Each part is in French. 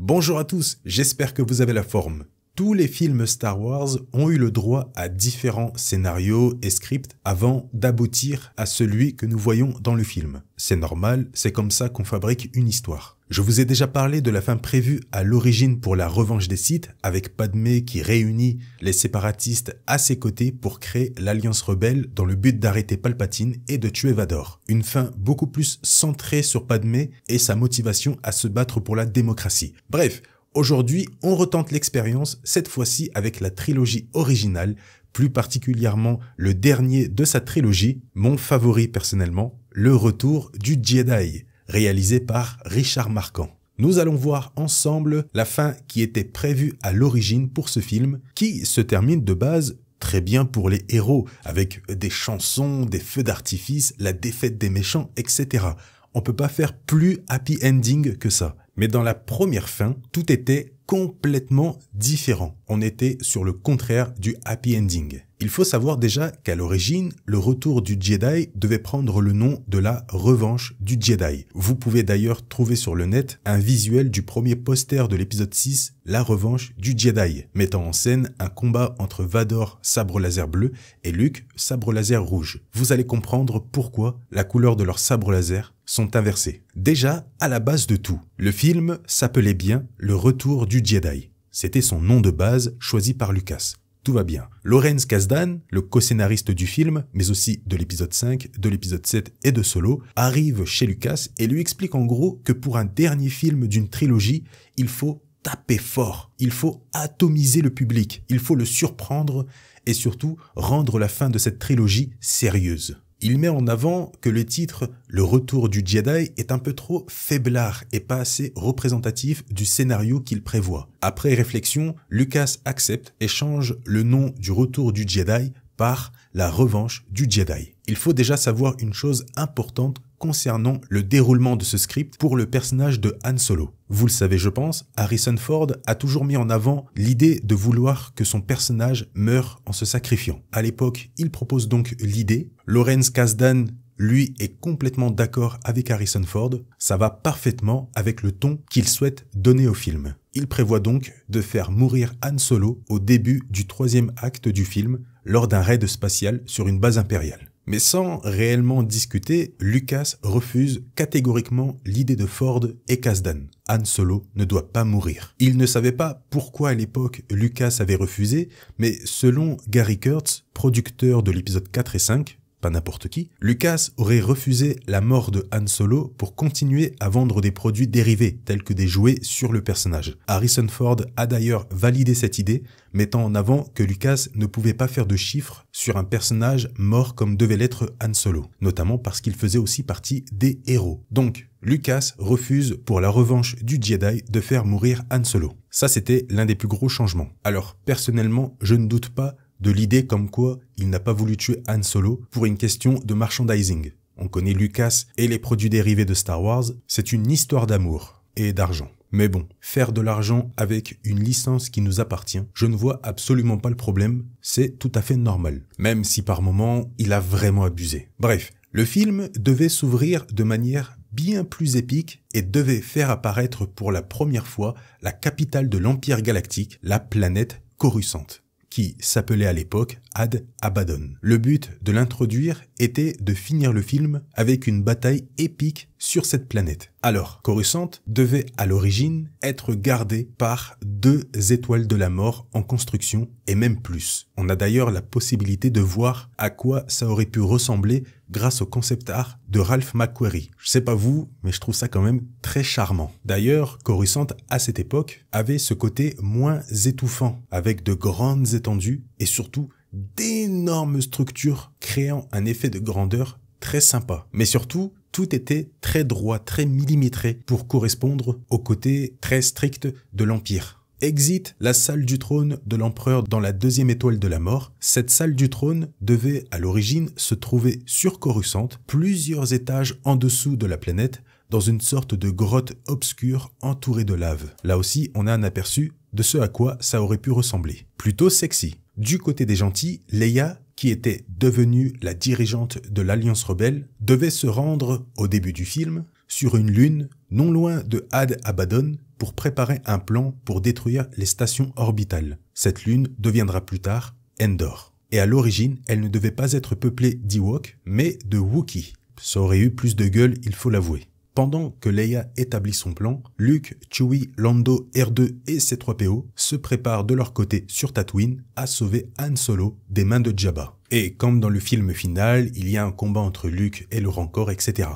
Bonjour à tous, j'espère que vous avez la forme. Tous les films Star Wars ont eu le droit à différents scénarios et scripts avant d'aboutir à celui que nous voyons dans le film. C'est normal, c'est comme ça qu'on fabrique une histoire. Je vous ai déjà parlé de la fin prévue à l'origine pour la revanche des Sith, avec Padmé qui réunit les séparatistes à ses côtés pour créer l'Alliance Rebelle dans le but d'arrêter Palpatine et de tuer Vador. Une fin beaucoup plus centrée sur Padmé et sa motivation à se battre pour la démocratie. Bref, aujourd'hui, on retente l'expérience, cette fois-ci avec la trilogie originale, plus particulièrement le dernier de sa trilogie, mon favori personnellement, Le Retour du Jedi, réalisé par Richard Marquand. Nous allons voir ensemble la fin qui était prévue à l'origine pour ce film, qui se termine de base très bien pour les héros, avec des chansons, des feux d'artifice, la défaite des méchants, etc. On peut pas faire plus happy ending que ça. Mais dans la première fin, tout était complètement différent. On était sur le contraire du happy ending. Il faut savoir déjà qu'à l'origine, le retour du Jedi devait prendre le nom de la revanche du Jedi. Vous pouvez d'ailleurs trouver sur le net un visuel du premier poster de l'épisode 6, La revanche du Jedi, mettant en scène un combat entre Vador, sabre laser bleu, et Luke, sabre laser rouge. Vous allez comprendre pourquoi la couleur de leur sabre laser sont inversées. Déjà, à la base de tout, le film s'appelait bien Le Retour du Jedi. C'était son nom de base choisi par Lucas. Tout va bien. Lawrence Kasdan, le co-scénariste du film, mais aussi de l'épisode 5, de l'épisode 7 et de Solo, arrive chez Lucas et lui explique en gros que pour un dernier film d'une trilogie, il faut taper fort, il faut atomiser le public, il faut le surprendre et surtout rendre la fin de cette trilogie sérieuse. Il met en avant que le titre « Le Retour du Jedi » est un peu trop faiblard et pas assez représentatif du scénario qu'il prévoit. Après réflexion, Lucas accepte et change le nom du Retour du Jedi par La Revanche du Jedi. Il faut déjà savoir une chose importante concernant le déroulement de ce script pour le personnage de Han Solo. Vous le savez je pense, Harrison Ford a toujours mis en avant l'idée de vouloir que son personnage meure en se sacrifiant. À l'époque, il propose donc l'idée. Lawrence Kasdan, lui, est complètement d'accord avec Harrison Ford. Ça va parfaitement avec le ton qu'il souhaite donner au film. Il prévoit donc de faire mourir Han Solo au début du 3e acte du film, lors d'un raid spatial sur une base impériale. Mais sans réellement discuter, Lucas refuse catégoriquement l'idée de Ford et Kasdan. Han Solo ne doit pas mourir. Il ne savait pas pourquoi à l'époque Lucas avait refusé, mais selon Gary Kurtz, producteur de l'épisode 4 et 5, pas n'importe qui, Lucas aurait refusé la mort de Han Solo pour continuer à vendre des produits dérivés, tels que des jouets sur le personnage. Harrison Ford a d'ailleurs validé cette idée, mettant en avant que Lucas ne pouvait pas faire de chiffres sur un personnage mort comme devait l'être Han Solo, notamment parce qu'il faisait aussi partie des héros. Donc, Lucas refuse pour la revanche du Jedi de faire mourir Han Solo. Ça, c'était l'un des plus gros changements. Alors, personnellement, je ne doute pas de l'idée comme quoi il n'a pas voulu tuer Han Solo pour une question de merchandising. On connaît Lucas et les produits dérivés de Star Wars, c'est une histoire d'amour et d'argent. Mais bon, faire de l'argent avec une licence qui nous appartient, je ne vois absolument pas le problème, c'est tout à fait normal. Même si par moments, il a vraiment abusé. Bref, le film devait s'ouvrir de manière bien plus épique et devait faire apparaître pour la première fois la capitale de l'Empire Galactique, la planète Coruscant, qui s'appelait à l'époque Ad Abaddon. Le but de l'introduire était de finir le film avec une bataille épique sur cette planète. Alors, Coruscant devait à l'origine être gardé par 2 étoiles de la mort en construction et même plus. On a d'ailleurs la possibilité de voir à quoi ça aurait pu ressembler grâce au concept art de Ralph McQuarrie. Je sais pas vous, mais je trouve ça quand même très charmant. D'ailleurs, Coruscant à cette époque avait ce côté moins étouffant, avec de grandes étendues et surtout d'énormes structures créant un effet de grandeur très sympa. Mais surtout, tout était très droit, très millimétré pour correspondre au côté très strict de l'Empire. Exit la salle du trône de l'empereur dans la 2e étoile de la mort. Cette salle du trône devait à l'origine se trouver sur Coruscant, plusieurs étages en dessous de la planète, dans une sorte de grotte obscure entourée de lave. Là aussi, on a un aperçu de ce à quoi ça aurait pu ressembler. Plutôt sexy. Du côté des gentils, Leia, qui était devenue la dirigeante de l'Alliance Rebelle, devait se rendre, au début du film, sur une lune non loin de Had Abaddon pour préparer un plan pour détruire les stations orbitales. Cette lune deviendra plus tard Endor. Et à l'origine, elle ne devait pas être peuplée d'Ewoks, mais de Wookiees. Ça aurait eu plus de gueule, il faut l'avouer. Pendant que Leia établit son plan, Luke, Chewie, Lando, R2 et C-3PO se préparent de leur côté sur Tatooine à sauver Han Solo des mains de Jabba. Et comme dans le film final, il y a un combat entre Luke et le Rancor, etc.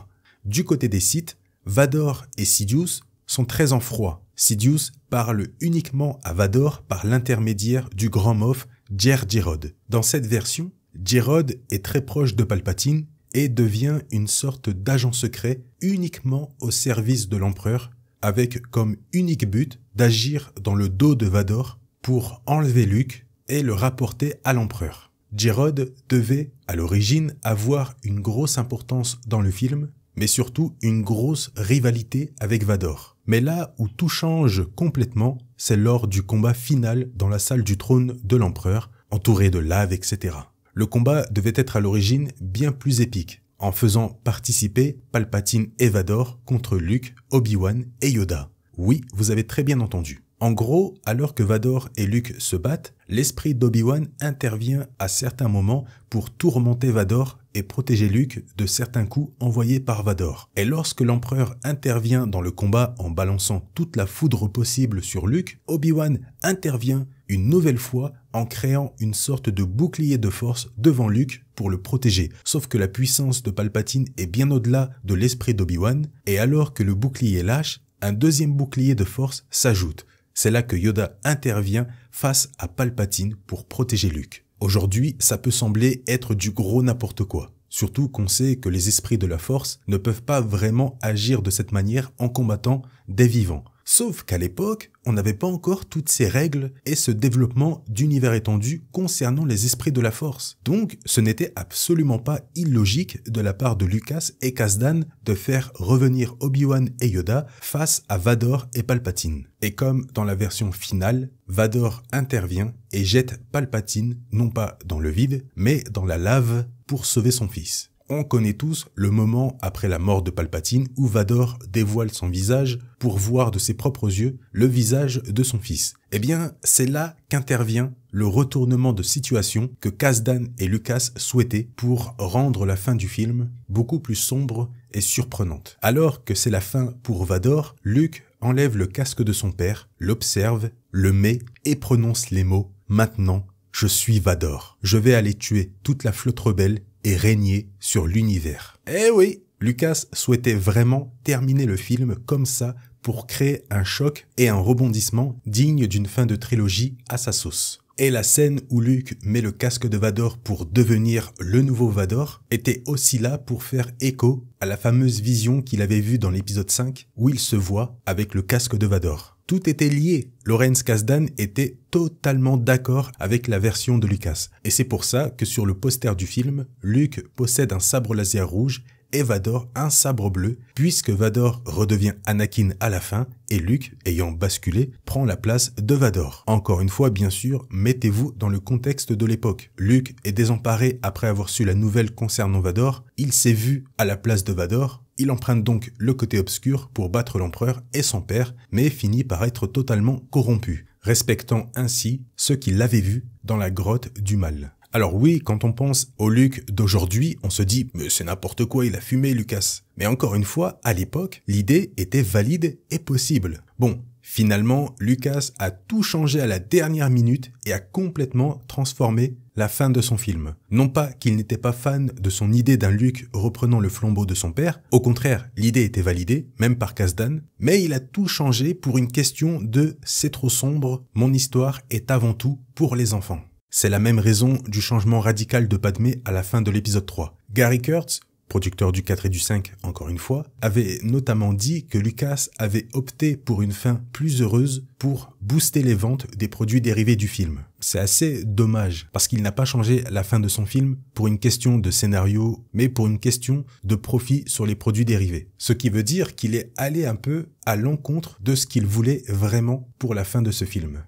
Du côté des Sith, Vador et Sidious sont très en froid. Sidious parle uniquement à Vador par l'intermédiaire du grand Moff Jar Jarod. Dans cette version, Jarod est très proche de Palpatine et devient une sorte d'agent secret uniquement au service de l'empereur, avec comme unique but d'agir dans le dos de Vador pour enlever Luke et le rapporter à l'empereur. Jarod devait, à l'origine, avoir une grosse importance dans le film, mais surtout une grosse rivalité avec Vador. Mais là où tout change complètement, c'est lors du combat final dans la salle du trône de l'empereur, entouré de lave, etc. Le combat devait être à l'origine bien plus épique, en faisant participer Palpatine et Vador contre Luke, Obi-Wan et Yoda. Oui, vous avez très bien entendu. En gros, alors que Vador et Luke se battent, l'esprit d'Obi-Wan intervient à certains moments pour tourmenter Vador et protéger Luke de certains coups envoyés par Vador. Et lorsque l'empereur intervient dans le combat en balançant toute la foudre possible sur Luke, Obi-Wan intervient une nouvelle fois en créant une sorte de bouclier de force devant Luke pour le protéger. Sauf que la puissance de Palpatine est bien au-delà de l'esprit d'Obi-Wan, et alors que le bouclier lâche, un deuxième bouclier de force s'ajoute. C'est là que Yoda intervient face à Palpatine pour protéger Luke. Aujourd'hui, ça peut sembler être du gros n'importe quoi. Surtout qu'on sait que les esprits de la Force ne peuvent pas vraiment agir de cette manière en combattant des vivants. Sauf qu'à l'époque, on n'avait pas encore toutes ces règles et ce développement d'univers étendu concernant les esprits de la Force. Donc, ce n'était absolument pas illogique de la part de Lucas et Kasdan de faire revenir Obi-Wan et Yoda face à Vador et Palpatine. Et comme dans la version finale, Vador intervient et jette Palpatine non pas dans le vide, mais dans la lave pour sauver son fils. On connaît tous le moment après la mort de Palpatine où Vador dévoile son visage pour voir de ses propres yeux le visage de son fils. Eh bien, c'est là qu'intervient le retournement de situation que Kasdan et Lucas souhaitaient pour rendre la fin du film beaucoup plus sombre et surprenante. Alors que c'est la fin pour Vador, Luke enlève le casque de son père, l'observe, le met et prononce les mots « Maintenant, je suis Vador. Je vais aller tuer toute la flotte rebelle et régner sur l'univers. » Eh oui, Lucas souhaitait vraiment terminer le film comme ça pour créer un choc et un rebondissement digne d'une fin de trilogie à sa sauce. Et la scène où Luke met le casque de Vador pour devenir le nouveau Vador était aussi là pour faire écho à la fameuse vision qu'il avait vue dans l'épisode 5 où il se voit avec le casque de Vador. Tout était lié. Lawrence Kasdan était totalement d'accord avec la version de Lucas. Et c'est pour ça que sur le poster du film, Luke possède un sabre laser rouge et Vador un sabre bleu, puisque Vador redevient Anakin à la fin et Luke, ayant basculé, prend la place de Vador. Encore une fois, bien sûr, mettez-vous dans le contexte de l'époque. Luke est désemparé après avoir su la nouvelle concernant Vador, il s'est vu à la place de Vador, il emprunte donc le côté obscur pour battre l'empereur et son père, mais finit par être totalement corrompu, respectant ainsi ceux qui l'avaient vu dans la grotte du mal. Alors oui, quand on pense au Luke d'aujourd'hui, on se dit « mais c'est n'importe quoi, il a fumé Lucas ». Mais encore une fois, à l'époque, l'idée était valide et possible. Bon, finalement, Lucas a tout changé à la dernière minute et a complètement transformé la fin de son film. Non pas qu'il n'était pas fan de son idée d'un Luke reprenant le flambeau de son père, au contraire, l'idée était validée, même par Kasdan, mais il a tout changé pour une question de « c'est trop sombre, mon histoire est avant tout pour les enfants ». C'est la même raison du changement radical de Padmé à la fin de l'épisode 3. Gary Kurtz, producteur du 4 et du 5 encore une fois, avait notamment dit que Lucas avait opté pour une fin plus heureuse pour booster les ventes des produits dérivés du film. C'est assez dommage parce qu'il n'a pas changé la fin de son film pour une question de scénario, mais pour une question de profit sur les produits dérivés. Ce qui veut dire qu'il est allé un peu à l'encontre de ce qu'il voulait vraiment pour la fin de ce film.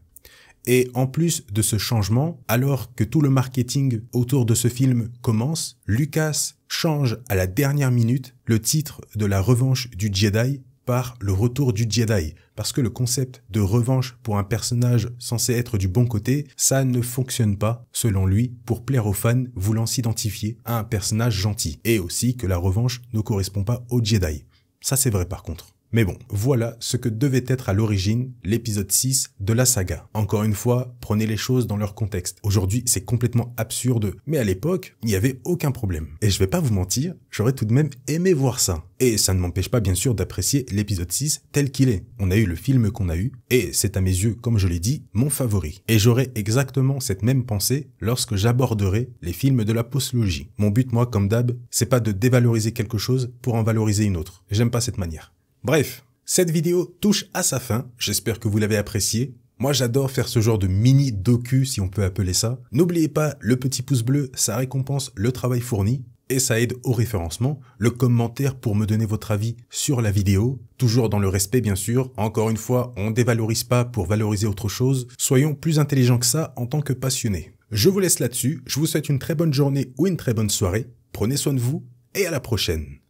Et en plus de ce changement, alors que tout le marketing autour de ce film commence, Lucas change à la dernière minute le titre de la revanche du Jedi par le retour du Jedi. Parce que le concept de revanche pour un personnage censé être du bon côté, ça ne fonctionne pas, selon lui, pour plaire aux fans voulant s'identifier à un personnage gentil. Et aussi que la revanche ne correspond pas au Jedi. Ça c'est vrai par contre. Mais bon, voilà ce que devait être à l'origine l'épisode 6 de la saga. Encore une fois, prenez les choses dans leur contexte. Aujourd'hui, c'est complètement absurde, mais à l'époque, il n'y avait aucun problème. Et je vais pas vous mentir, j'aurais tout de même aimé voir ça. Et ça ne m'empêche pas bien sûr d'apprécier l'épisode 6 tel qu'il est. On a eu le film qu'on a eu, et c'est à mes yeux, comme je l'ai dit, mon favori. Et j'aurai exactement cette même pensée lorsque j'aborderai les films de la postlogie. Mon but, moi, comme d'hab, c'est pas de dévaloriser quelque chose pour en valoriser une autre. J'aime pas cette manière. Bref, cette vidéo touche à sa fin, j'espère que vous l'avez appréciée. Moi j'adore faire ce genre de mini docu si on peut appeler ça. N'oubliez pas le petit pouce bleu, ça récompense le travail fourni et ça aide au référencement. Le commentaire pour me donner votre avis sur la vidéo, toujours dans le respect bien sûr. Encore une fois, on dévalorise pas pour valoriser autre chose. Soyons plus intelligents que ça en tant que passionnés. Je vous laisse là-dessus, je vous souhaite une très bonne journée ou une très bonne soirée. Prenez soin de vous et à la prochaine.